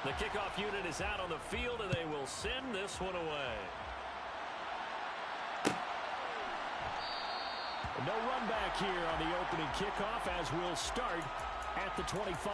The kickoff unit is out on the field, and they will send this one away. No run back here on the opening kickoff as we'll start at the 25.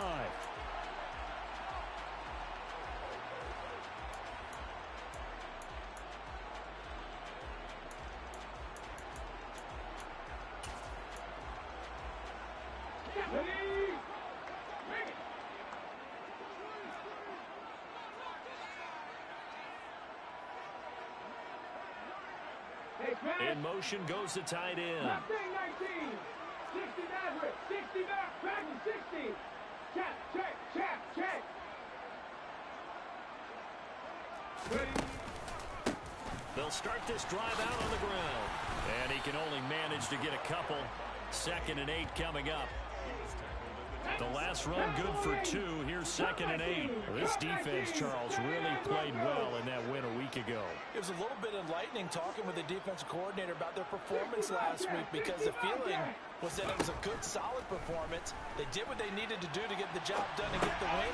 In motion goes the tight end. 19, 60 Maverick, 60 back, Dragon 60. Check. Ready. They'll start this drive out on the ground. And he can only manage to get a couple. 2nd and 8 coming up. The last run good for 2. Here's 2nd and 8. This defense, Charles, really played well in that win a week ago. It was a little bit enlightening talking with the defensive coordinator about their performance last week because the feeling was that it was a good, solid performance. They did what they needed to do to get the job done and get the win.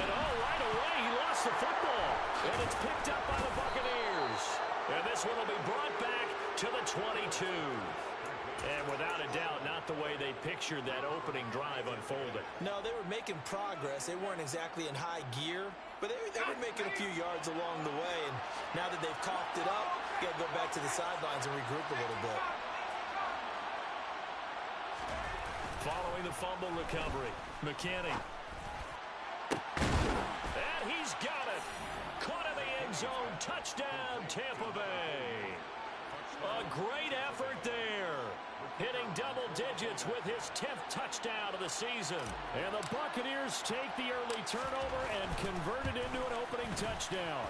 And right away, he lost the football. And it's picked up by the Buccaneers. And this one will be brought back to the 22. And without a doubt, not the way they pictured that opening drive unfolded. No, they were making progress. They weren't exactly in high gear, but they were making a few yards along the way. And now that they've coughed it up, you got to go back to the sidelines and regroup a little bit. Following the fumble recovery, McKinney. And he's got it. Caught in the end zone. Touchdown, Tampa Bay. A great effort there. Hitting double digits with his 10th touchdown of the season. And the Buccaneers take the early turnover and convert it into an opening touchdown.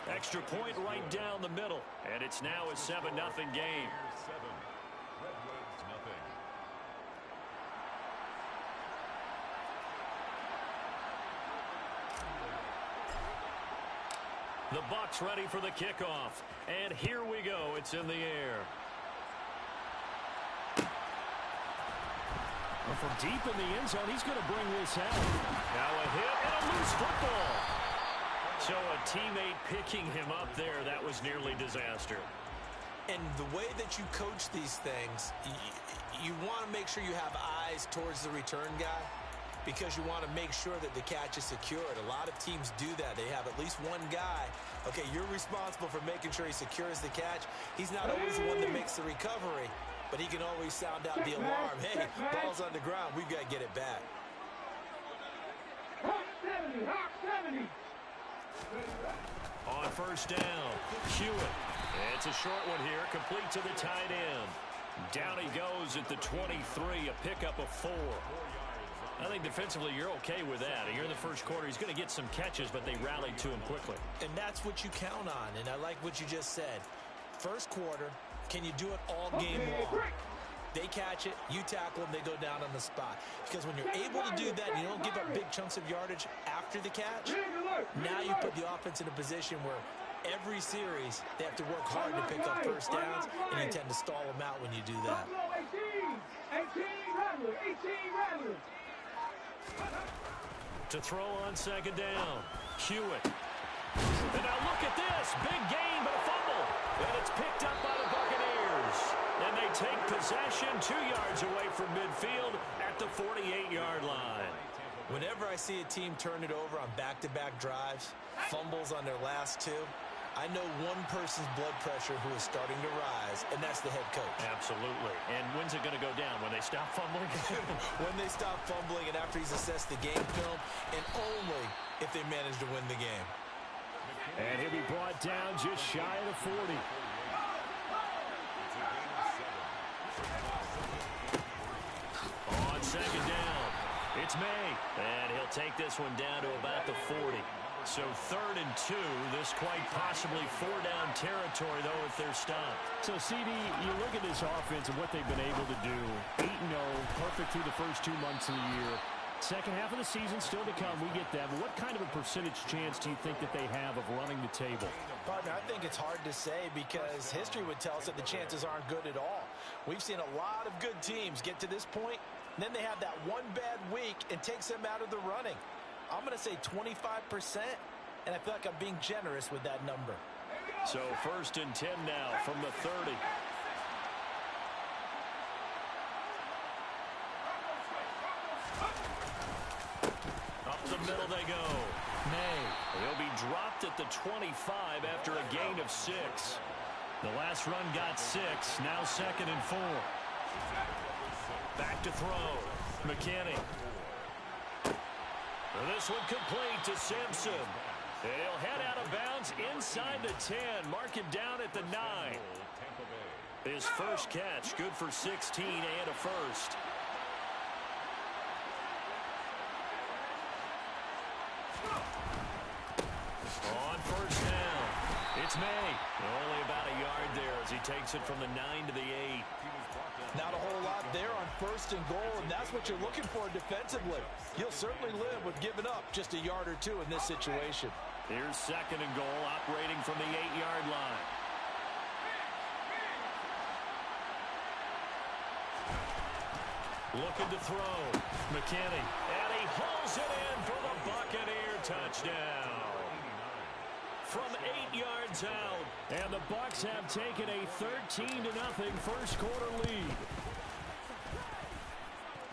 Extra point right down the middle. And it's now a 7-0 game. The Bucs ready for the kickoff. And here we go. It's in the air. And from deep in the end zone, he's going to bring this out. Now a hit and a loose football. So a teammate picking him up there, that was nearly disaster. And the way that you coach these things, you want to make sure you have eyes towards the return guy because you want to make sure that the catch is secured. A lot of teams do that. They have at least one guy. Okay, you're responsible for making sure he secures the catch. He's not always the one that makes the recovery, but he can always sound out the alarm. Hey, ball's on the ground. We've got to get it back. Hawk 70. On first down, Hewitt. It's a short one here, complete to the tight end. Down he goes at the 23, a pickup of 4. I think defensively you're okay with that. Here in the first quarter, he's going to get some catches, but they rallied to him quickly. And that's what you count on, and I like what you just said. First quarter, can you do it all game long? They catch it, you tackle them, they go down on the spot. Because when you're able to do that and you don't give up big chunks of yardage after the catch, now you put the offense in a position where every series they have to work hard to pick up first downs, and you tend to stall them out when you do that. 18 To throw on second down, Hewitt. And now look at this, big gain but a fumble. And it's picked up by the Buccaneers. And they take possession 2 yards away from midfield at the 48-yard line. Whenever I see a team turn it over on back-to-back drives, fumbles on their last 2, I know one person's blood pressure who is starting to rise, and that's the head coach. Absolutely. And when's it going to go down? When they stop fumbling? When they stop fumbling and after he's assessed the game film, and only if they manage to win the game. And he'll be brought down just shy of the 40. On second down, it's May. And he'll take this one down to about the 40. So 3rd and 2, this quite possibly 4-down territory, though, if they're stopped. So, CD, you look at this offense and what they've been able to do. 8-0, perfect through the first 2 months of the year. Second half of the season still to come. We get that. But what kind of a percentage chance do you think that they have of running the table? Partner, I think it's hard to say because history would tell us that the chances aren't good at all. We've seen a lot of good teams get to this point, and then they have that one bad week and takes them out of the running. I'm going to say 25%, and I feel like I'm being generous with that number. So 1st and 10 now from the 30. Up the middle they go. May. He'll be dropped at the 25 after a gain of 6. The last run got 6. Now 2nd and 4. Back to throw. McKinney. This one complete to Simpson. He'll head out of bounds inside the 10. Mark him down at the 9. His first catch, good for 16 and a first. On first down, it's May. Only about a yard there as he takes it from the 9 to the 8. Not a whole lot there on 1st and goal, and that's what you're looking for defensively. You'll certainly live with giving up just a yard or 2 in this situation. Here's 2nd and goal, operating from the 8-yard line. Looking to throw. McKinney. And he hauls it in for the Buccaneer touchdown. From 8 yards out. And the Bucs have taken a 13-0 first quarter lead.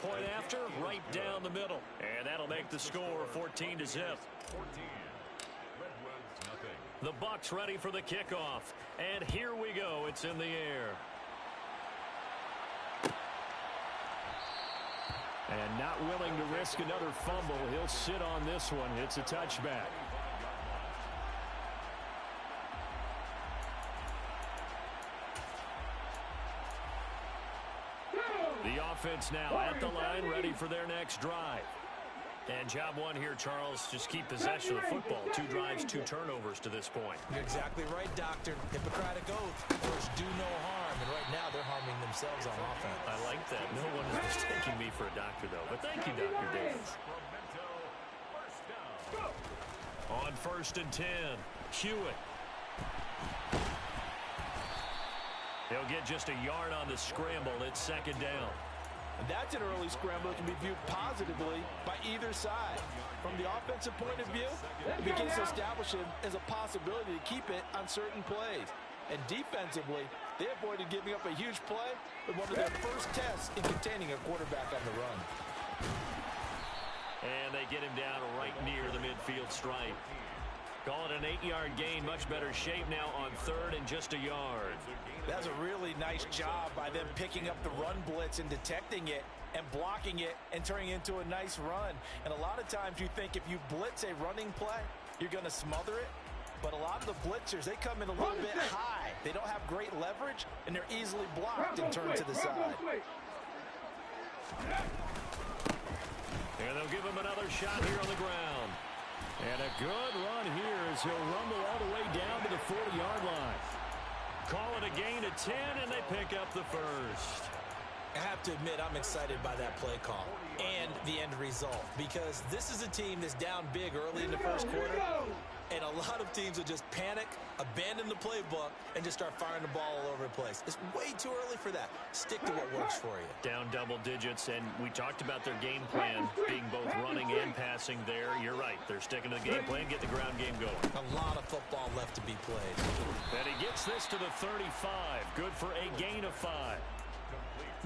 Point after, right down the middle. And that'll make the score 14-0. The Bucs ready for the kickoff. And here we go. It's in the air. And not willing to risk another fumble. He'll sit on this one. It's a touchback. The offense now at the line, ready for their next drive. And job one here, Charles, just keep possession of the football. 2 drives, 2 turnovers to this point. You're exactly right, Doctor. Hippocratic oath. Words do no harm, and right now they're harming themselves on offense. I like that. No one is mistaking me for a doctor, though. But thank you, Dr. Davis. On 1st and 10, Hewitt. He'll get just a yard on the scramble. It's 2nd down. And that's an early scramble that can be viewed positively by either side. From the offensive point of view, it begins to establish him as a possibility to keep it on certain plays. And defensively, they avoided giving up a huge play with one of their first tests in containing a quarterback on the run. And they get him down right near the midfield stripe. Call it an 8-yard gain. Much better shape now on 3rd and just a yard. That's a really nice job by them picking up the run blitz and detecting it and blocking it and turning it into a nice run. And a lot of times you think if you blitz a running play, you're going to smother it. But a lot of the blitzers, they come in a little bit high. They don't have great leverage, and they're easily blocked and turned to the side. And they'll give him another shot here on the ground. And a good run here as he'll rumble all the way down to the 40-yard line. Call it a gain of 10, and they pick up the first. I have to admit, I'm excited by that play call and the end result, because this is a team that's down big early in the first quarter, and a lot of teams will just panic, abandon the playbook, and just start firing the ball all over the place. It's way too early for that. Stick to what works for you. Down double digits, and we talked about their game plan being both running and passing there. You're right. They're sticking to the game plan, get the ground game going. A lot of football left to be played. And he gets this to the 35. Good for a gain of 5.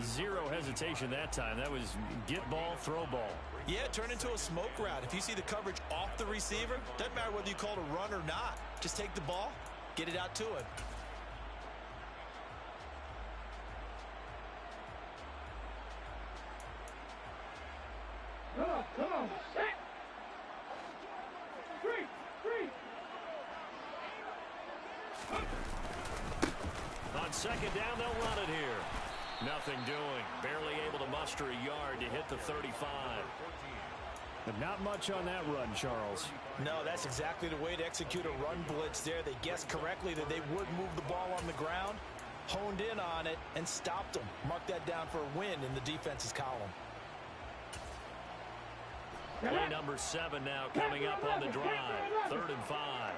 Zero hesitation that time. That was get ball, throw ball. Yeah, turn into a smoke route. If you see the coverage off the receiver, doesn't matter whether you call it a run or not. Just take the ball, get it out to him. Come on, set. Free. On 2nd down, they'll run it here. Nothing doing. Barely able to muster a yard to hit the 35. But not much on that run, Charles. No, that's exactly the way to execute a run blitz there. They guessed correctly that they would move the ball on the ground, honed in on it, and stopped them. Mark that down for a win in the defense's column. Play number 7 now coming up on the drive. 3rd and 5.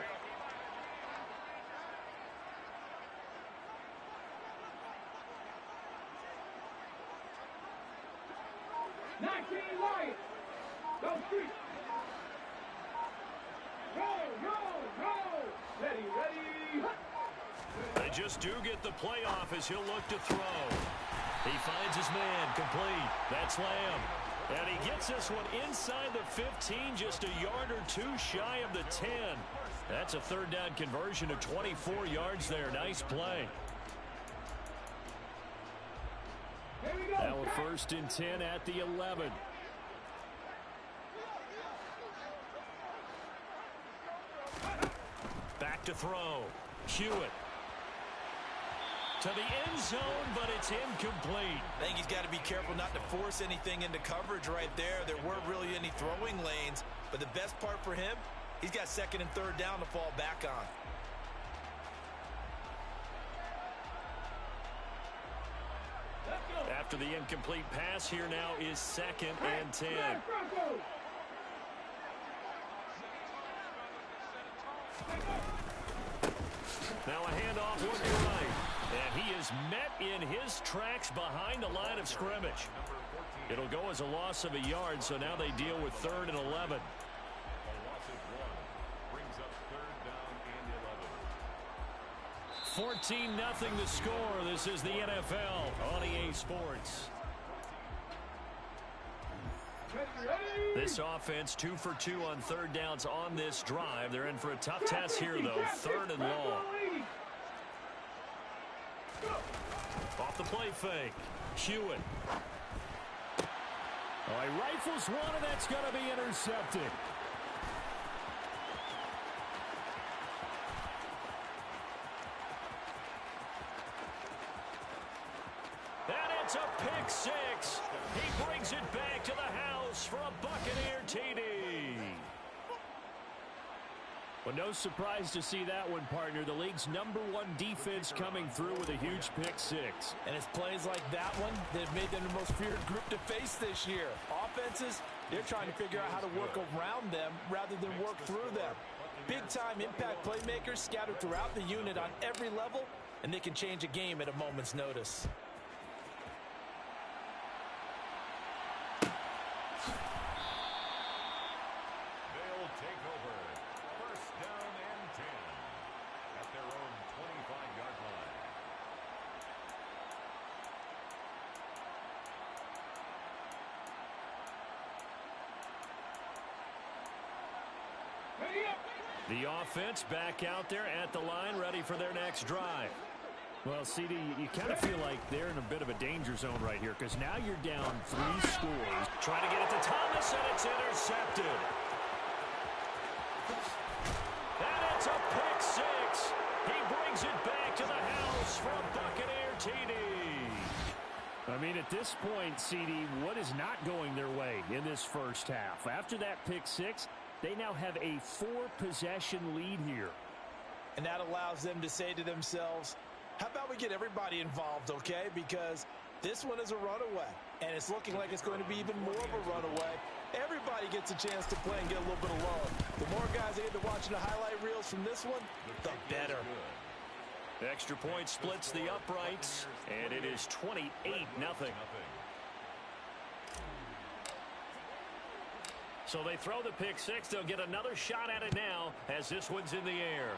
Ready, ready. They just do get the playoff as he'll look to throw. He finds his man complete. That's Lamb. And he gets this one inside the 15, just a yard or two shy of the 10. That's a third down conversion of 24 yards there. Nice play. Now a 1st and 10 at the 11. Back to throw. Hewitt. To the end zone, but it's incomplete. I think he's got to be careful not to force anything into coverage right there. There weren't really any throwing lanes, but the best part for him, he's got 2nd and 3rd down to fall back on. After the incomplete pass, here now is 2nd and 10. Now a handoff looking right. And he is met in his tracks behind the line of scrimmage. It'll go as a loss of a yard, so now they deal with 3rd and 11. 14-0 the score. This is the NFL on EA Sports. This offense 2 for 2 on 3rd downs on this drive. They're in for a tough task here, though. 3rd and long. Off the play fake. Hewitt. Oh, he rifles one, and that's going to be intercepted. And it's a pick 6. He brings it back to the house for a Buccaneer TD. Well, no surprise to see that one, partner. The league's #1 defense coming through with a huge pick 6. And it's plays like that one that have made them the most feared group to face this year. Offenses, they're trying to figure out how to work around them rather than work through them. Big-time impact playmakers scattered throughout the unit on every level, and they can change a game at a moment's notice. The offense back out there at the line, ready for their next drive. Well, CD, you kind of feel like they're in a bit of a danger zone right here because now you're down 3 scores. Trying to get it to Thomas, and it's intercepted. And it's a pick 6. He brings it back to the house for a Buccaneer TD. I mean, at this point, CD, what is not going their way in this first half? After that pick 6, they now have a 4-possession lead here. And that allows them to say to themselves, how about we get everybody involved, okay? Because this one is a runaway, and it's looking like it's going to be even more of a runaway. Everybody gets a chance to play and get a little bit of love. The more guys they get to watching the highlight reels from this one, the better. The extra point splits the uprights, and it is 28-0. So they throw the pick 6. They'll get another shot at it now as this one's in the air.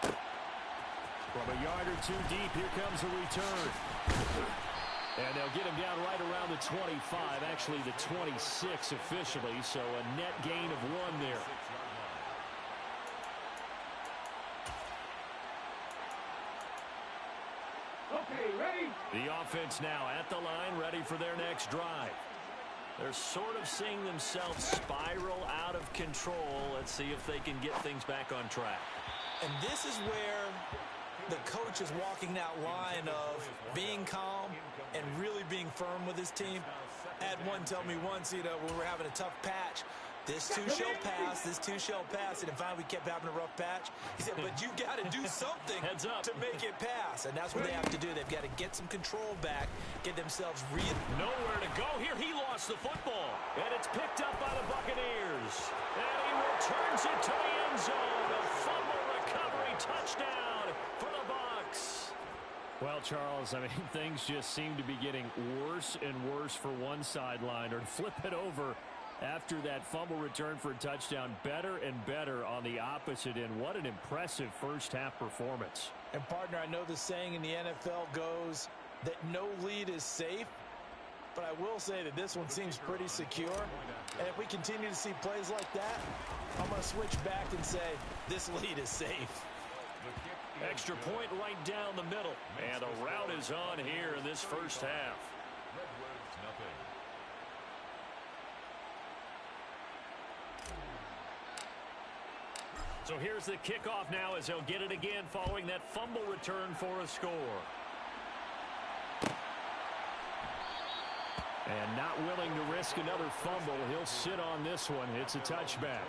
From a yard or 2 deep, here comes a return. And they'll get him down right around the 25, actually the 26 officially, so a net gain of 1 there. Okay, ready? The offense now at the line, ready for their next drive. They're sort of seeing themselves spiral out of control. Let's see if they can get things back on track. And this is where the coach is walking that line of being calm and really being firm with his team. I had one tell me once, when we were having a tough patch, this too shall pass, this too shall pass, and finally we kept having a rough patch. He said, but you got to do something Heads up to make it pass, and that's what they have to do. They've got to get some control back, get themselves nowhere to go here. He lost the football, and it's picked up by the Buccaneers. And he returns it to the end zone. A fumble recovery touchdown for the Bucs. Well, Charles, I mean, things just seem to be getting worse and worse for one sideline. Or to flip it over, After that fumble return for a touchdown, better and better on the opposite end. What an impressive first-half performance. And, partner, I know the saying in the NFL goes that no lead is safe, but I will say that this one seems pretty secure. And if we continue to see plays like that, I'm going to switch back and say this lead is safe. Extra point right down the middle. And the route is on here in this first half. So here's the kickoff now as he'll get it again following that fumble return for a score. And not willing to risk another fumble, he'll sit on this one. It's a touchback.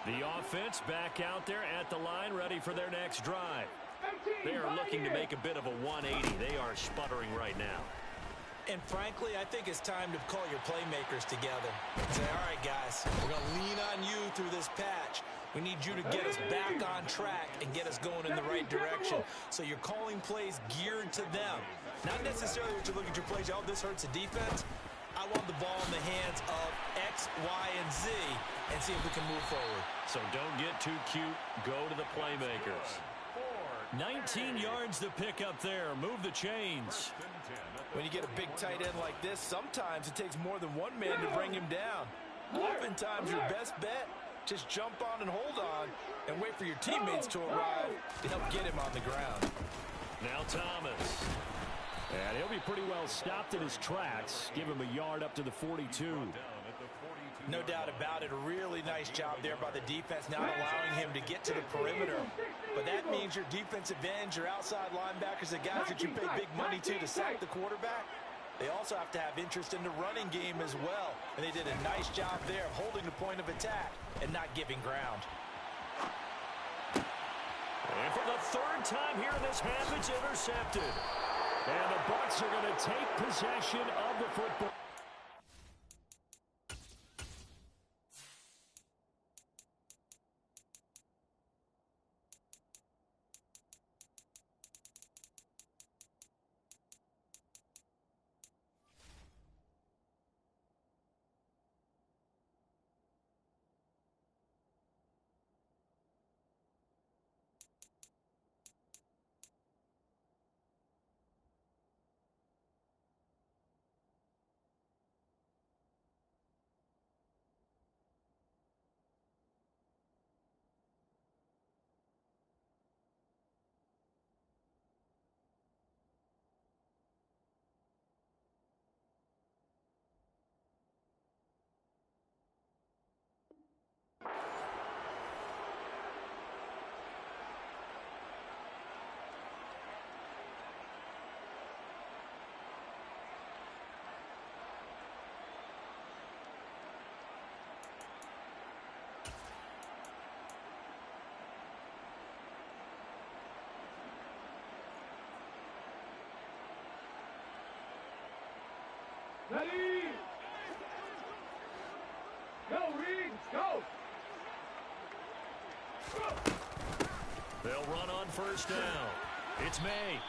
The offense back out there at the line, ready for their next drive. They are looking to make a bit of a 180. They are sputtering right now. And frankly, I think it's time to call your playmakers together. Say, all right, guys, we're going to lean on you through this patch. We need you to get us back on track and get us going in the right direction. So you're calling plays geared to them. Not necessarily what you look at your plays, oh, this hurts the defense. I want the ball in the hands of X, Y, and Z and see if we can move forward. So don't get too cute. Go to the playmakers. 19 yards to pick up there. Move the chains. When you get a big tight end like this, sometimes it takes more than one man to bring him down. Oftentimes, your best bet, just jump on and hold on and wait for your teammates to arrive to help get him on the ground. Now Thomas. And he'll be pretty well stopped in his tracks. Give him a yard up to the 42. No doubt about it. A really nice job there by the defense, not allowing him to get to the perimeter. But that means your defensive ends, your outside linebackers, the guys that you pay big money to sack the quarterback, they also have to have interest in the running game as well. And they did a nice job there of holding the point of attack and not giving ground. And for the third time here in this half, it's intercepted. And the Bucs are going to take possession of the football. Ready? Go, Reed, go! They'll run on first down. It's May.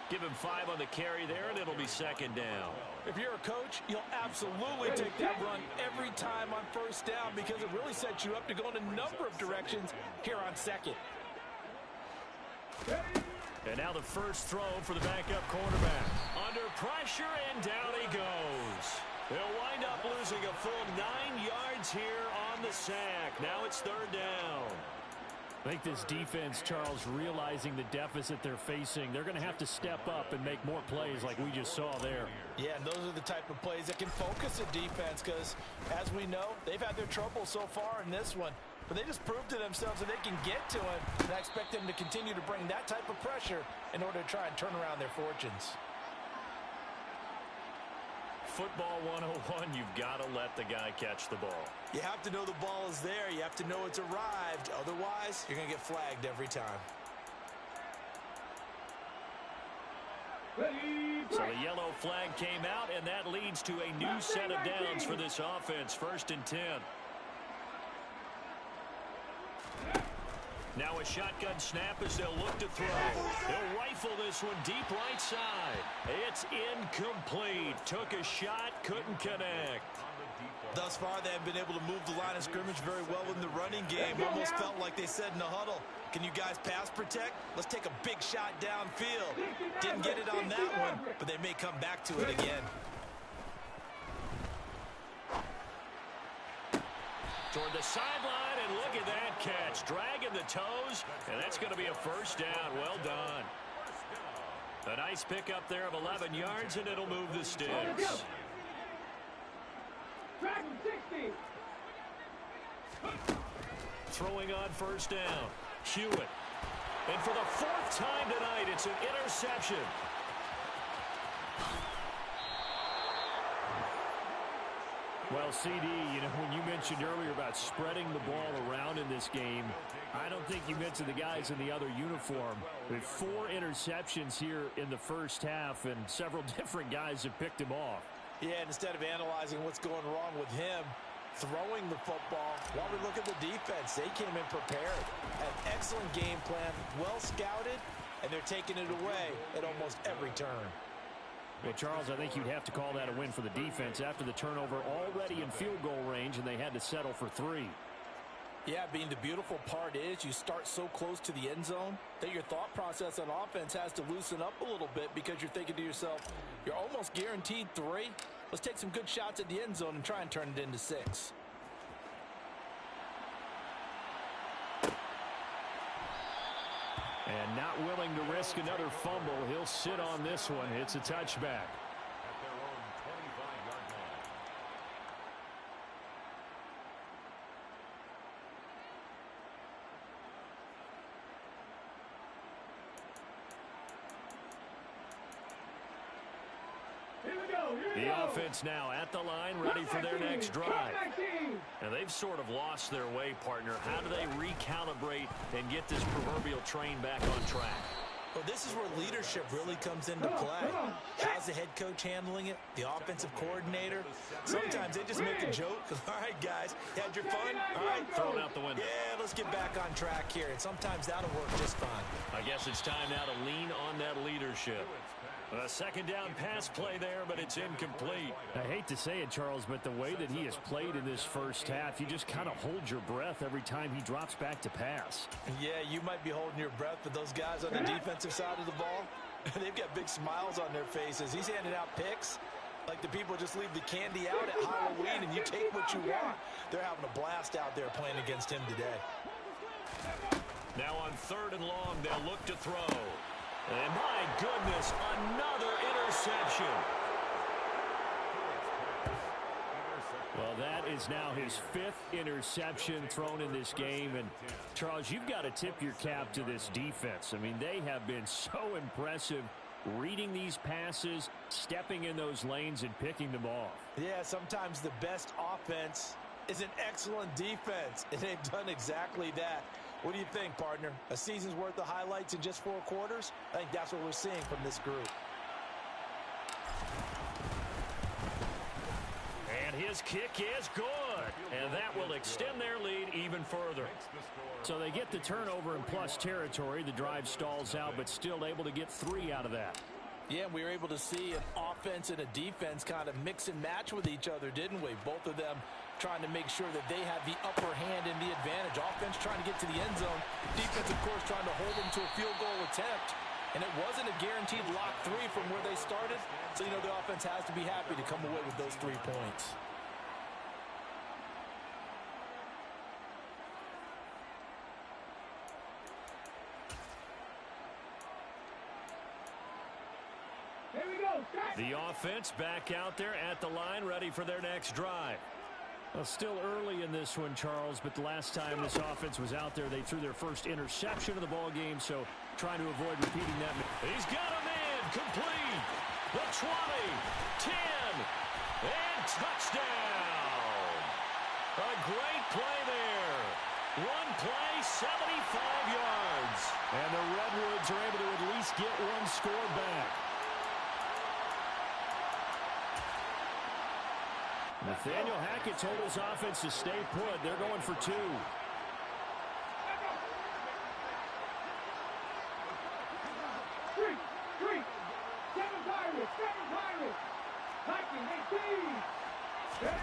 Give him 5 on the carry there, and it'll be second down. If you're a coach, you'll absolutely take that run every time on first down because it really sets you up to go in a number of directions here on second. And now the first throw for the backup quarterback. Under pressure, and down he goes. They'll wind up losing a full 9 yards here on the sack. Now it's third down. I think this defense, Charles, realizing the deficit they're facing, they're going to have to step up and make more plays like we just saw there. Yeah, and those are the type of plays that can focus a defense because, as we know, they've had their trouble so far in this one. But they just proved to themselves that they can get to him, and I expect them to continue to bring that type of pressure in order to try and turn around their fortunes. Football 101, you've got to let the guy catch the ball. You have to know the ball is there. You have to know it's arrived. Otherwise, you're going to get flagged every time. So the yellow flag came out, and that leads to a new set of downs for this offense. 1st and 10. Now a shotgun snap as they'll look to throw. He'll rifle this one deep right side. It's incomplete. Took a shot, couldn't connect. Thus far, they have been able to move the line of scrimmage very well in the running game. Almost felt like they said in the huddle, can you guys pass protect? Let's take a big shot downfield. Didn't get it on that one, but they may come back to it again. Toward the sideline, and look at that catch. Dragging the toes, and that's going to be a 1st down. Well done. A nice pickup there of 11 yards, and it'll move the sticks. Throwing on 1st down. Hewitt. And for the 4th time tonight, it's an interception. Well, CD, when you mentioned earlier about spreading the ball around in this game, I don't think you mentioned the guys in the other uniform. With 4 interceptions here in the first half, and several different guys have picked him off. Yeah, and instead of analyzing what's going wrong with him, throwing the football, while we look at the defense, they came in prepared. An excellent game plan, well scouted, and they're taking it away at almost every turn. Well, Charles, I think you'd have to call that a win for the defense after the turnover already in field goal range, and they had to settle for 3. Yeah, Bean, the beautiful part is you start so close to the end zone that your thought process on offense has to loosen up a little bit because you're thinking to yourself, you're almost guaranteed 3. Let's take some good shots at the end zone and try and turn it into 6. And not willing to risk another fumble. He'll sit on this one. It's a touchback. The offense now at the line, ready for their next drive. And they've sort of lost their way, partner. How do they recalibrate and get this proverbial train back on track? Well, this is where leadership really comes into play. How's the head coach handling it? The offensive coordinator? Sometimes they just make a joke. All right, guys, you had your fun? All right, throw it out the window. Yeah, let's get back on track here. And sometimes that'll work just fine. I guess it's time now to lean on that leadership. A 2nd down pass play there, but it's incomplete. I hate to say it, Charles, but the way that he has played in this first half, you just kind of hold your breath every time he drops back to pass. Yeah, you might be holding your breath, but those guys on the defensive side of the ball, they've got big smiles on their faces. He's handing out picks like the people just leave the candy out at Halloween and you take what you want. They're having a blast out there playing against him today. Now on 3rd and long, they'll look to throw. And my goodness, another interception. Well, that is now his 5th interception thrown in this game. And, Charles, you've got to tip your cap to this defense. I mean, they have been so impressive reading these passes, stepping in those lanes, and picking them off. Yeah, sometimes the best offense is an excellent defense, and they've done exactly that. What do you think, partner? A season's worth of highlights in just 4 quarters? I think that's what we're seeing from this group. And his kick is good. And that will extend their lead even further. So they get the turnover in plus territory. The drive stalls out, but still able to get 3 out of that. Yeah, we were able to see an offense and a defense kind of mix and match with each other, didn't we? Both of them trying to make sure that they have the upper hand and the advantage. Offense trying to get to the end zone. Defense, of course, trying to hold them to a field goal attempt. And it wasn't a guaranteed lock 3 from where they started. So, the offense has to be happy to come away with those 3 points. Here we go. The offense back out there at the line, ready for their next drive. Well, still early in this one, Charles, but the last time this offense was out there, they threw their first interception of the ball game, so trying to avoid repeating that. He's got a man complete. The 20, 10, and touchdown. A great play there. One play, 75 yards. And the Redwoods are able to at least get one score back. Nathaniel Hackett told his offense to stay put. They're going for 2. 3, 7 Pirates. Viking 18.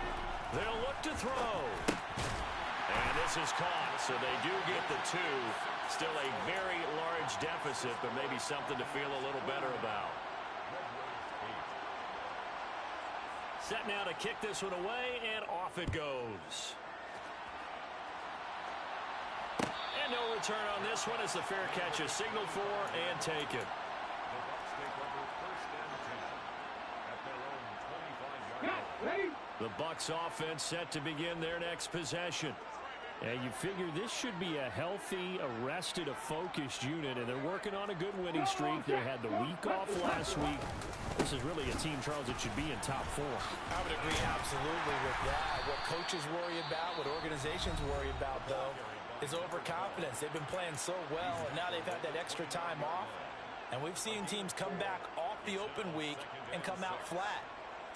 They'll look to throw. And this is caught, so they do get the 2. Still a very large deficit, but maybe something to feel a little better about. Set now to kick this one away, and off it goes. And no return on this one as the fair catch is signaled for and taken. The Bucs offense set to begin their next possession. And you figure this should be a healthy, arrested, a focused unit, and they're working on a good winning streak. They had the week off last week. This is really a team, Charles, that should be in top 4. I would agree absolutely with that. What coaches worry about, what organizations worry about, though, is overconfidence. They've been playing so well, and now they've had that extra time off. And we've seen teams come back off the open week and come out flat.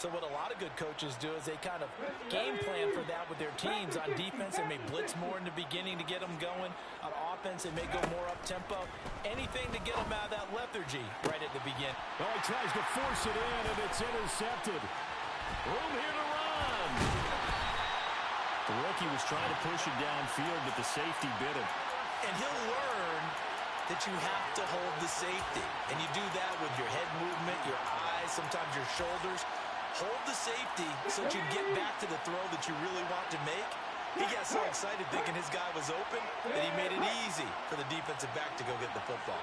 So what a lot of good coaches do is they kind of game plan for that with their teams. On defense, they may blitz more in the beginning to get them going. On offense, they may go more up-tempo. Anything to get them out of that lethargy right at the beginning. Oh, he tries to force it in, and it's intercepted. Room here to run. The rookie was trying to push it downfield, but the safety bit him. And he'll learn that you have to hold the safety. And you do that with your head movement, your eyes, sometimes your shoulders. Hold the safety so that you get back to the throw that you really want to make. He got so excited thinking his guy was open that he made it easy for the defensive back to go get the football.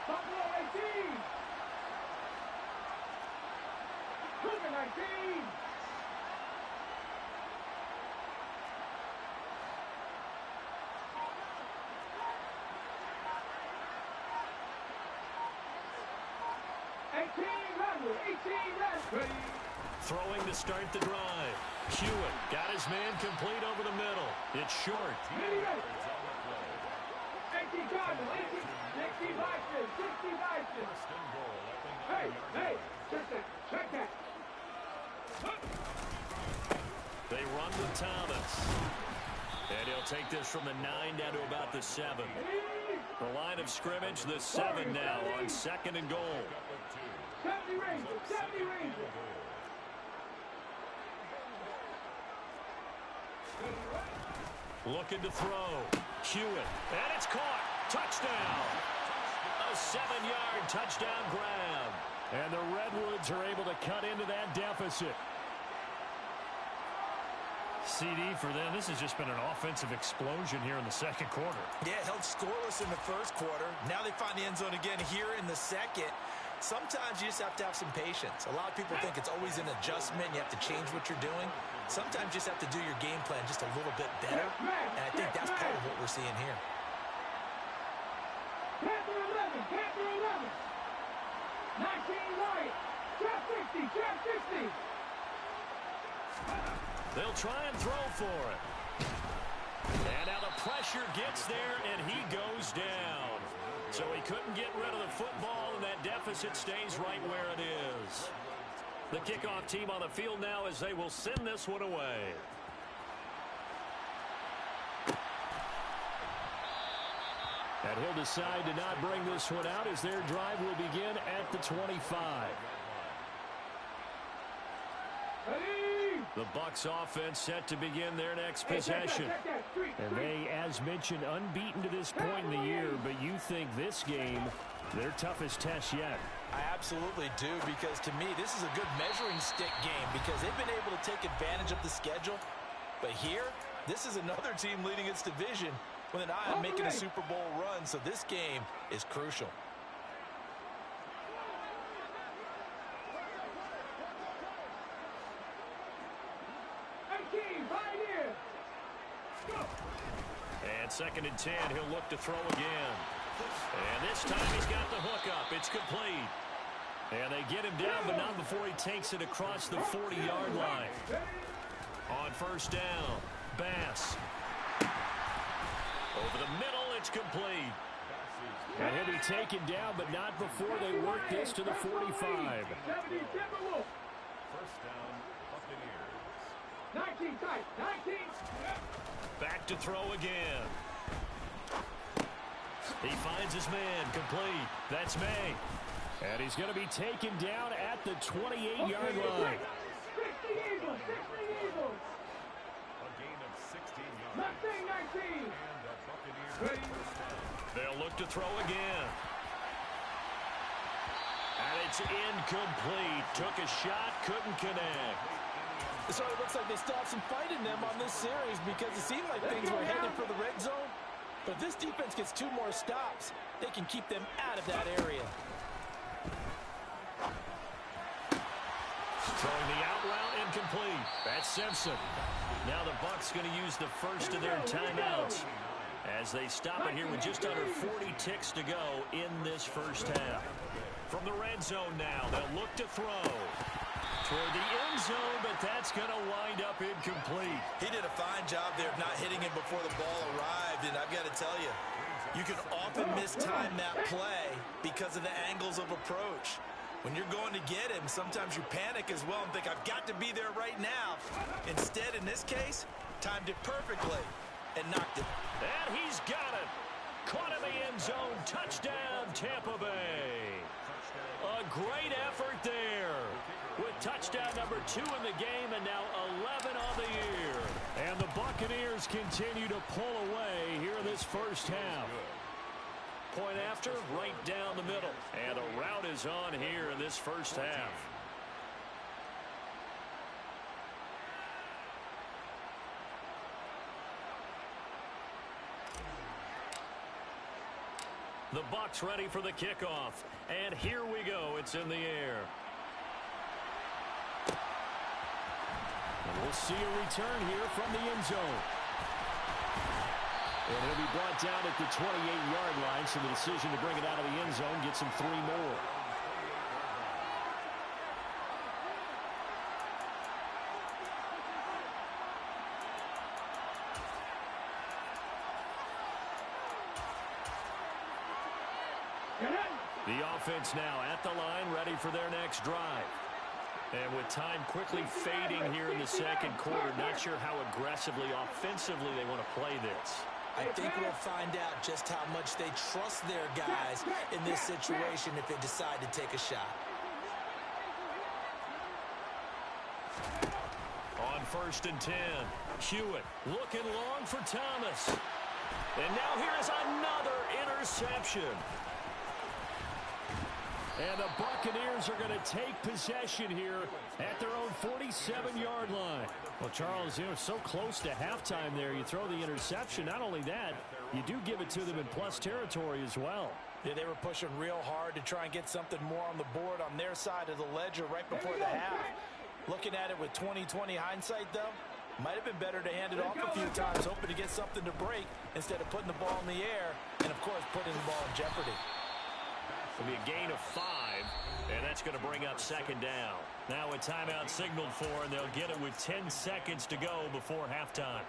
Buffalo 18. Cougar 19. Throwing to start the drive. Hewitt got his man complete over the middle. It's short. 18 Cardinals, 60 Vikings, 60 Vikings. Hey, check that. They run with Thomas. And he'll take this from the 9 down to about the 7. The line of scrimmage, the 7 now on 2nd and goal. 70 Rangers. Looking to throw. Hewitt. And it's caught. Touchdown. A 7-yard touchdown grab. And the Redwoods are able to cut into that deficit. CD for them, this has just been an offensive explosion here in the second quarter. Yeah, held scoreless in the first quarter. Now they find the end zone again here in the second. Sometimes you just have to have some patience. A lot of people think it's always an adjustment. You have to change what you're doing. Sometimes you just have to do your game plan just a little bit better. And I think that's part of what we're seeing here. Panther 11. 19 Lions. Trap 60. They'll try and throw for it. And now the pressure gets there, and he goes down. So he couldn't get rid of the football, and that deficit stays right where it is. The kickoff team on the field now as they will send this one away. And he'll decide to not bring this one out as their drive will begin at the 25. The Bucs offense set to begin their next possession. And they, as mentioned, unbeaten to this point in the year, but you think this game, their toughest test yet. I absolutely do, because to me, this is a good measuring stick game because they've been able to take advantage of the schedule. But here, this is another team leading its division with an eye on making a Super Bowl run, so this game is crucial. Pioneers. Go. And 2nd and 10, he'll look to throw again. And this time he's got the hook up. It's complete. And they get him down, but not before he takes it across the 40-yard line. On 1st down, Bass. Over the middle, it's complete. And he'll be taken down, but not before they work this to the 45. 70 Timberwolves. 19 tight. 19. Back to throw again. He finds his man, complete. That's May. And he's going to be taken down at the 28-yard line. 60 Eagles. 60 Eagles. A gain of 16 yards. Mustang 19. And the Buccaneers. Ready. They'll look to throw again. And it's incomplete. Took a shot, couldn't connect. So it looks like they stopped some fight in them on this series because it seemed like things were headed for the red zone. But if this defense gets 2 more stops, they can keep them out of that area. Throwing the out route, incomplete. That's Simpson. Now the Bucs going to use the first of their timeouts as they stop it here with just under 40 ticks to go in this first half. From the red zone now, they'll look to throw toward the end zone, but that's going to wind up incomplete. He did a fine job there of not hitting it before the ball arrived, and I've got to tell you, you can often mistime that play because of the angles of approach. When you're going to get him, sometimes you panic as well and think, I've got to be there right now. Instead, in this case, timed it perfectly and knocked it. And he's got it. Caught in the end zone. Touchdown, Tampa Bay. A great effort there. With touchdown number 2 in the game and now 11 on the year. And the Buccaneers continue to pull away here in this first half. Point after, right down the middle. And the route is on here in this first half. The Bucs ready for the kickoff. And here we go. It's in the air. And we'll see a return here from the end zone. And he'll be brought down at the 28-yard line, so the decision to bring it out of the end zone gets him 3 more. The offense now at the line, ready for their next drive. And with time quickly fading here in the second quarter, not sure how aggressively, offensively they want to play this. I think we'll find out just how much they trust their guys in this situation if they decide to take a shot. On 1st and 10, Hewitt looking long for Thomas. And now here's another interception. And the Buccaneers are going to take possession here at their own 47-yard line. Well, Charles, you know, so close to halftime there. You throw the interception. Not only that, you do give it to them in plus territory as well. Yeah, they were pushing real hard to try and get something more on the board on their side of the ledger right before the half. Looking at it with 20/20 hindsight, though, might have been better to hand it off a few times, hoping to get something to break instead of putting the ball in the air and, of course, putting the ball in jeopardy. It'll be a gain of 5, and that's going to bring up 2nd down. Now a timeout signaled for, and they'll get it with 10 seconds to go before halftime.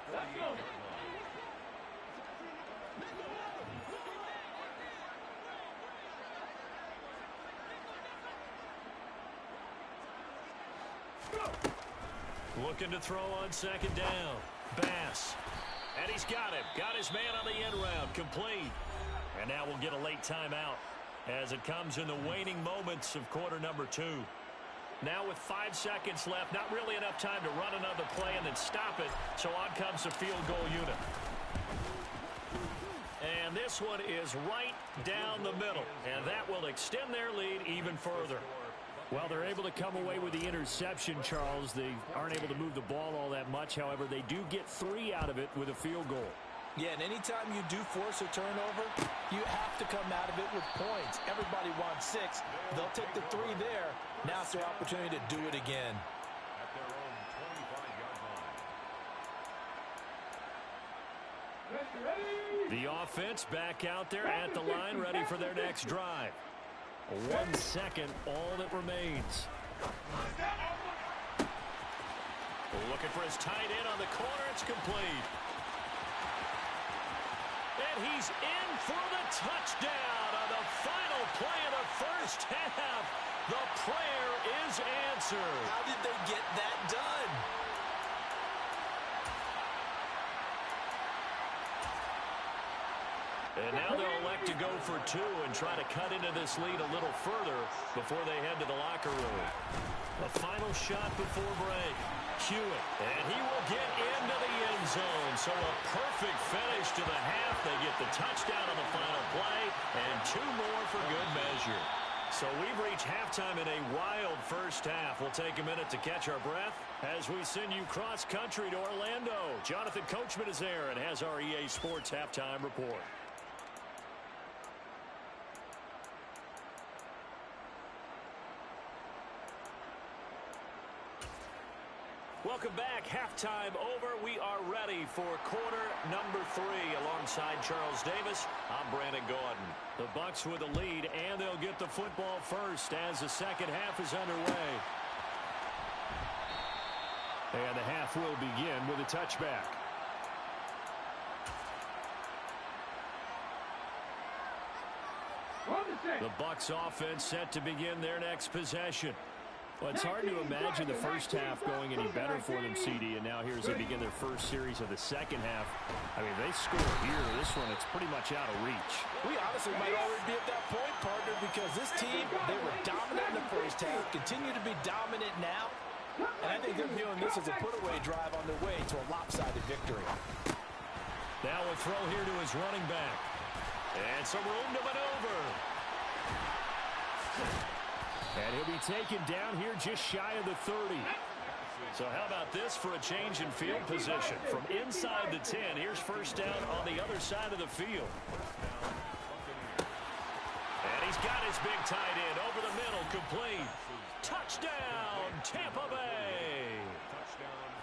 Looking to throw on 2nd down. Bass. And he's got it. Got his man on the end route. Complete. And now we'll get a late timeout as it comes in the waning moments of quarter number 2. Now with 5 seconds left, not really enough time to run another play and then stop it, so on comes the field goal unit. And this one is right down the middle, and that will extend their lead even further. Well, they're able to come away with the interception, Charles. They aren't able to move the ball all that much. However, they do get 3 out of it with a field goal. Yeah, and anytime you do force a turnover, you have to come out of it with points. Everybody wants 6. They'll take the 3 there. Now it's their opportunity to do it again. At their own 25-yard line. Ready? The offense back out there at the line, ready for their next drive. 1 second, all that remains. Looking for his tight end on the corner. It's complete. And he's in for the touchdown on the final play of the first half. The prayer is answered. How did they get that done? And now they'll elect to go for 2 and try to cut into this lead a little further before they head to the locker room. A final shot before break. Hewitt, and he will get into the end zone. So a perfect finish to the half. They get the touchdown on the final play, and 2 more for good measure. So we've reached halftime in a wild first half. We'll take a minute to catch our breath as we send you cross-country to Orlando. Jonathan Coachman is there and has our EA Sports halftime report. Welcome back. Halftime over. We are ready for quarter number 3 alongside Charles Davis. I'm Brandon Gaudin. The Bucs with the lead, and they'll get the football first as the second half is underway. And the half will begin with a touchback. The Bucs offense set to begin their next possession. Well, it's hard to imagine the first half going any better for them, CD, and now here as they begin their first series of the second half. I mean, they score here. This one, it's pretty much out of reach. We honestly might already be at that point, partner, because this team, they were dominant in the first half, continue to be dominant now, and I think they're viewing this as a put-away drive on their way to a lopsided victory. Now a throw here to his running back. And some room to maneuver. And he'll be taken down here just shy of the 30. So how about this for a change in field position? From inside the 10, here's first down on the other side of the field. And he's got his big tight end over the middle, complete. Touchdown, Tampa Bay.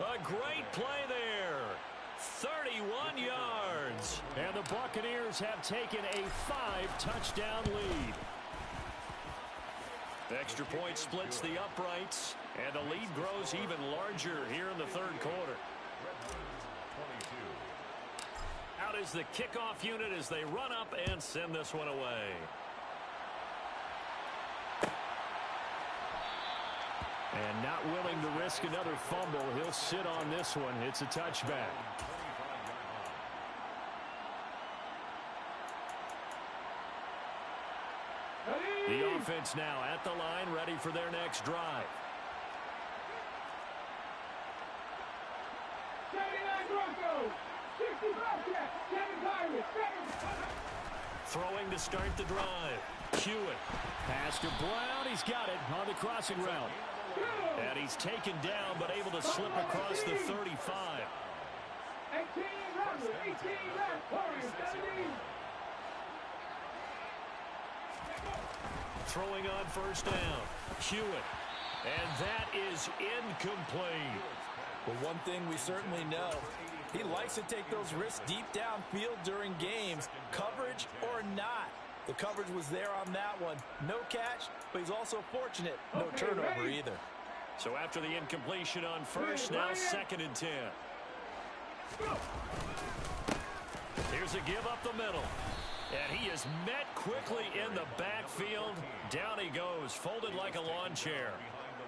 A great play there. 31 yards. And the Buccaneers have taken a 5-touchdown lead. Extra point splits the uprights, and the lead grows even larger here in the third quarter. Out is the kickoff unit as they run up and send this one away. And not willing to risk another fumble, he'll sit on this one. It's a touchback. The offense now at the line, ready for their next drive. Throwing to start the drive. Hewitt. Pass to Brown. He's got it on the crossing route. And he's taken down, but able to slip across the 35. 18 left. Warriors, 17. Throwing on first down. Hewitt. And that is incomplete. Well, one thing we certainly know, he likes to take those risks deep downfield during games, coverage or not. The coverage was there on that one. No catch, but he's also fortunate. No turnover either. So after the incompletion on first, now 2nd and 10. Here's a give up the middle. And he is met quickly in the backfield. Down he goes, folded like a lawn chair.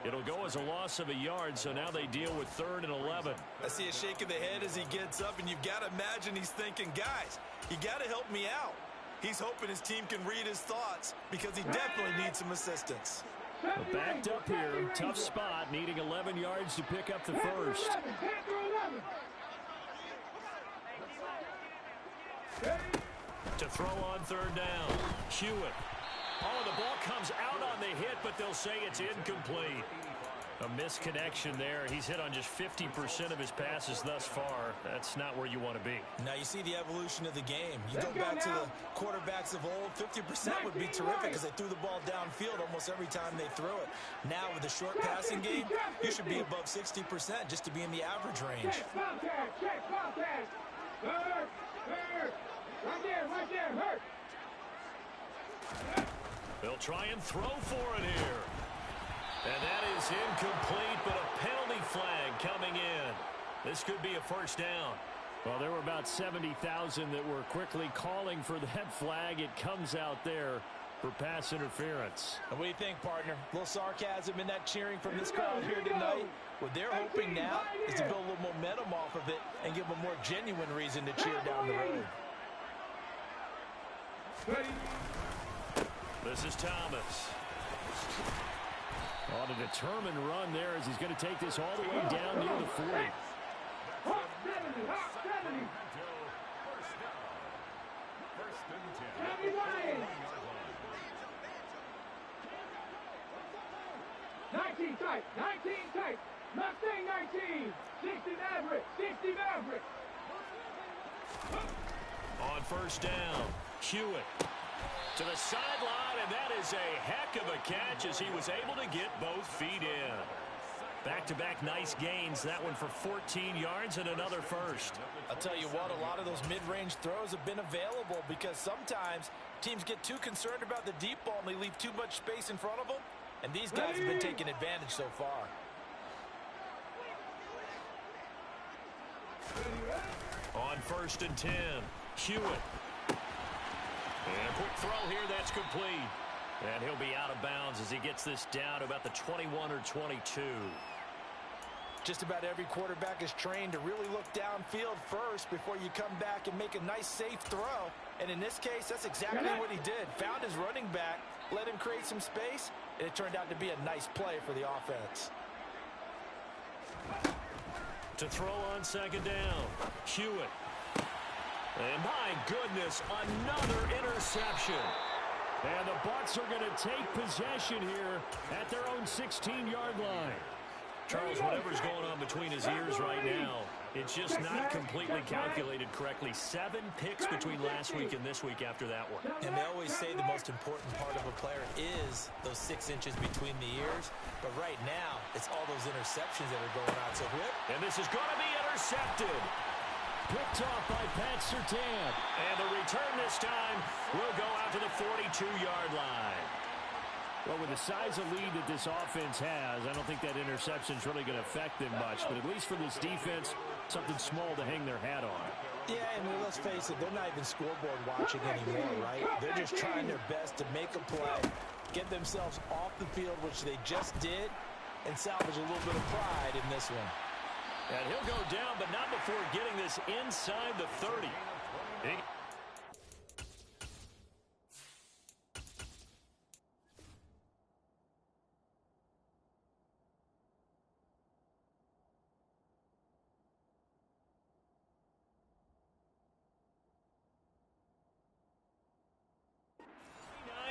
It'll go as a loss of a yard, so now they deal with 3rd and 11. I see a shake of the head as he gets up, and you've got to imagine he's thinking, guys, you got to help me out. He's hoping his team can read his thoughts because he definitely needs some assistance. Backed up here, tough spot, needing 11 yards to pick up the first. To throw on 3rd down. Hewitt. Oh, the ball comes out on the hit, but they'll say it's incomplete. A misconnection there. He's hit on just 50% of his passes thus far. That's not where you want to be. Now you see the evolution of the game. You go back to the quarterbacks of old, 50% would be terrific because they threw the ball downfield almost every time they threw it. Now with the short passing game, you should be above 60% just to be in the average range. Hurt! Hurt! Right there, hurt! They'll try and throw for it here. And that is incomplete, but a penalty flag coming in. This could be a first down. Well, there were about 70,000 that were quickly calling for that flag. It comes out there for pass interference. And what do you think, partner? A little sarcasm in that cheering from this crowd here tonight. What they're hoping now is to build a little momentum off of it and give them a more genuine reason to cheer down the road. This is Thomas. On a determined run there as he's going to take this all the way down near the 40. Hot 70, hot 70. Sammy Ryan. 19 tight, 19 tight. Mustang 19. 60 Maverick, 60 Maverick. On first down, Hewitt to the sideline, and that is a heck of a catch as he was able to get both feet in. Back-to-back nice gains, that one for 14 yards and another first. I'll tell you what, a lot of those mid-range throws have been available because sometimes teams get too concerned about the deep ball and they leave too much space in front of them, and these guys have been taking advantage so far. On first and 10, Hewitt. And a quick throw here, that's complete. And he'll be out of bounds as he gets this down to about the 21 or 22. Just about every quarterback is trained to really look downfield first before you come back and make a nice, safe throw. And in this case, that's exactly what he did. Found his running back, let him create some space, and it turned out to be a nice play for the offense. To throw on second down, Hewitt. And my goodness, another interception. And the Bucs are going to take possession here at their own 16-yard line. Charles, whatever's going on between his ears right now, it's just not completely calculated correctly. 7 picks between last week and this week after that one. And they always say the most important part of a player is those 6 inches between the ears. But right now, it's all those interceptions that are going on. So whip. And this is going to be intercepted. Picked off by Pat Surtain. And the return this time will go out to the 42-yard line. Well, with the size of lead that this offense has, I don't think that interception is really going to affect them much. But at least for this defense, something small to hang their hat on. Yeah, and let's face it, they're not even scoreboard watching anymore, right? They're just trying their best to make a play, get themselves off the field, which they just did, and salvage a little bit of pride in this one. And he'll go down, but not before getting this inside the 30.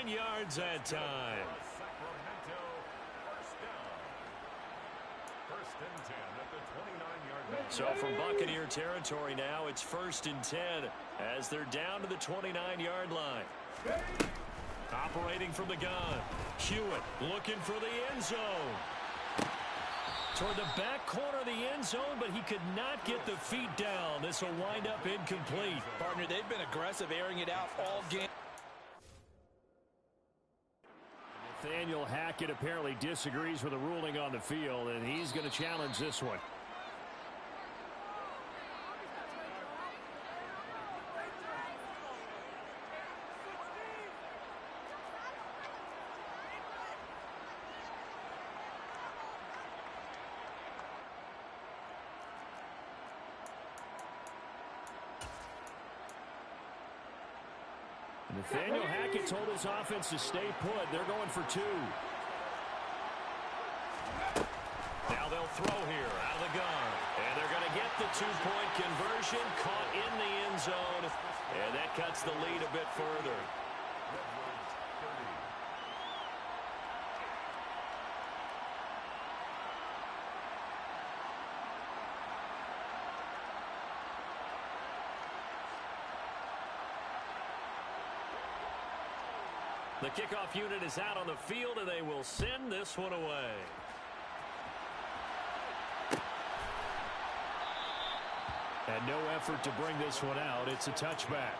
Yards that time. Sacramento, first down. First and 10 at the 29-yard line. So from Buccaneer territory now, it's first and 10 as they're down to the 29-yard line. Operating from the gun, Hewitt looking for the end zone. Toward the back corner of the end zone, but he could not get the feet down. This will wind up incomplete. Partner, they've been aggressive, airing it out all game. Nathaniel Hackett apparently disagrees with the ruling on the field, and he's going to challenge this one. Nathaniel Hackett told his offense to stay put. They're going for 2. Now they'll throw here out of the gun. And they're going to get the 2-point conversion. Caught in the end zone. And that cuts the lead a bit further. The kickoff unit is out on the field, and they will send this one away. And no effort to bring this one out. It's a touchback.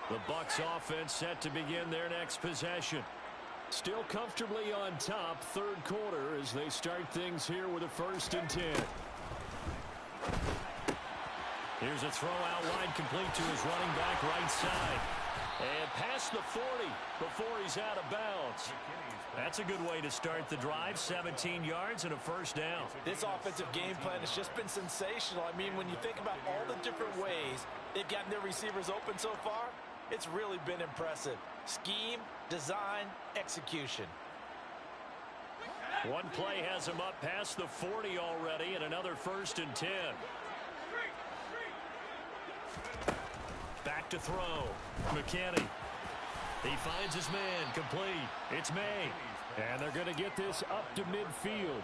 The Bucs offense set to begin their next possession. Still comfortably on top, third quarter, as they start things here with a 1st and 10. Here's a throw out wide, complete to his running back right side. And past the 40 before he's out of bounds. That's a good way to start the drive. 17 yards and a 1st down. This offensive game plan has just been sensational. I mean, when you think about all the different ways they've gotten their receivers open so far, it's really been impressive. Scheme, design, execution. One play has him up past the 40 already, and another 1st and 10. Back to throw. McKinney. He finds his man. Complete. It's May. And they're going to get this up to midfield.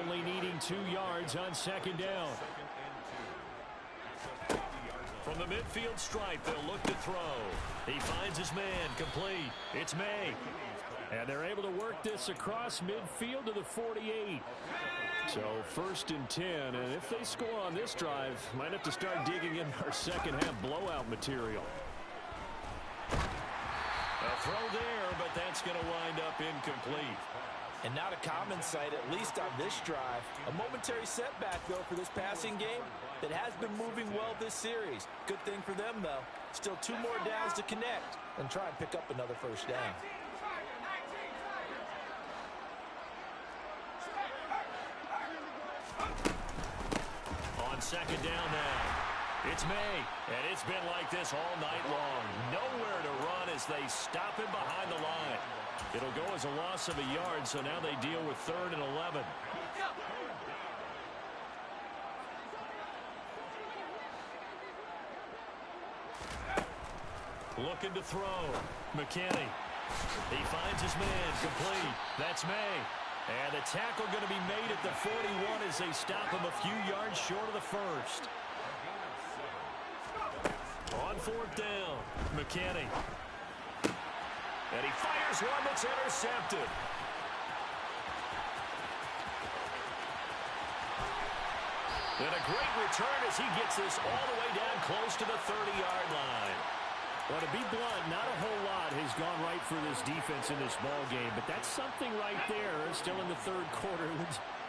Only needing 2 yards on 2nd down. From the midfield stripe, they'll look to throw. He finds his man. Complete. It's May. And they're able to work this across midfield to the 48. So 1st and 10, and if they score on this drive, might have to start digging in our second half blowout material. A throw there, but that's going to wind up incomplete. And not a common sight, at least on this drive. A momentary setback, though, for this passing game that has been moving well this series. Good thing for them, though. Still 2 more downs to connect and try and pick up another 1st down. On 2nd down now, it's May, and it's been like this all night long. Nowhere to run as they stop him behind the line. It'll go as a loss of a yard, so now they deal with 3rd and 11. Looking to throw. McKinney. He finds his man. Complete. That's May. And the tackle going to be made at the 41 as they stop him a few yards short of the 1st. On 4th down, McKinney. And he fires one that's intercepted. And a great return as he gets this all the way down close to the 30-yard line. Well, to be blunt, not a whole lot has gone right for this defense in this ball game, but that's something right there. Still in the 3rd quarter.